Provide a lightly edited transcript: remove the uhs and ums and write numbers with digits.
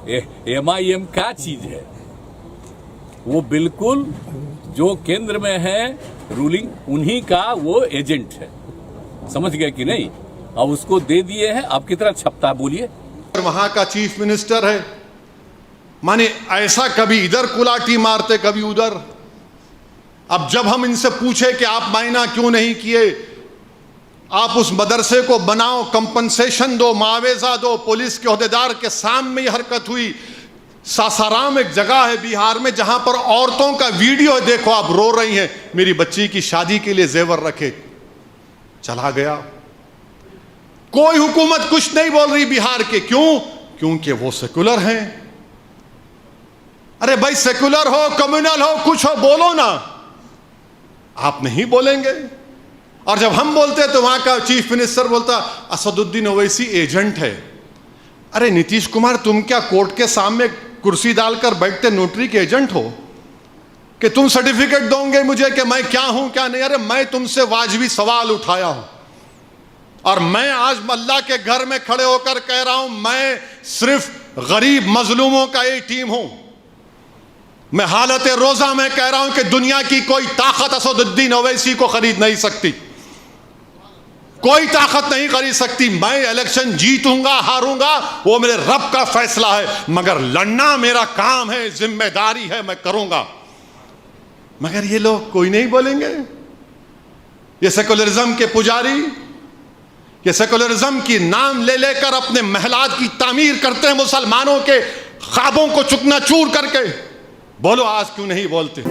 MIM क्या चीज है? वो बिल्कुल जो केंद्र में है रूलिंग, उन्हीं का वो एजेंट है। समझ गए कि नहीं? अब उसको दे दिए हैं, अब कितना छपता है बोलिए। वहां का चीफ मिनिस्टर है, माने ऐसा कभी इधर कुलाटी मारते कभी उधर। अब जब हम इनसे पूछे कि आप मायना क्यों नहीं किए, आप उस मदरसे को बनाओ, कंपनसेशन दो, मुआवजा दो, पुलिस के ओहदेदार के सामने ये हरकत हुई। सासाराम एक जगह है बिहार में जहां पर औरतों का वीडियो है, देखो आप रो रही हैं, मेरी बच्ची की शादी के लिए जेवर रखे, चला गया। कोई हुकूमत कुछ नहीं बोल रही बिहार के, क्यों? क्योंकि वो सेकुलर हैं। अरे भाई सेकुलर हो, कम्युनल हो, कुछ हो, बोलो ना। आप नहीं बोलेंगे। और जब हम बोलते तो वहां का चीफ मिनिस्टर बोलता असदुद्दीन ओवैसी एजेंट है। अरे नीतीश कुमार, तुम क्या कोर्ट के सामने कुर्सी डालकर बैठते नोटरी के एजेंट हो कि तुम सर्टिफिकेट दोगे मुझे कि मैं क्या हूं क्या नहीं? अरे मैं तुमसे वाजिबी सवाल उठाया हूं और मैं आज अल्लाह के घर में खड़े होकर कह रहा हूं, मैं सिर्फ गरीब मजलूमों का एक टीम हूं। मैं हालत रोजा में कह रहा हूं कि दुनिया की कोई ताकत असदुद्दीन ओवैसी को खरीद नहीं सकती, कोई ताकत नहीं खरीद सकती। मैं इलेक्शन जीतूंगा हारूंगा वो मेरे रब का फैसला है, मगर लड़ना मेरा काम है, जिम्मेदारी है, मैं करूंगा। मगर ये लोग कोई नहीं बोलेंगे। ये सेकुलरिज्म के पुजारी, ये सेकुलरिज्म की नाम ले लेकर अपने महलात की तामीर करते हैं, मुसलमानों के ख्वाबों को चुकनाचूर करके। बोलो आज क्यों नहीं बोलते?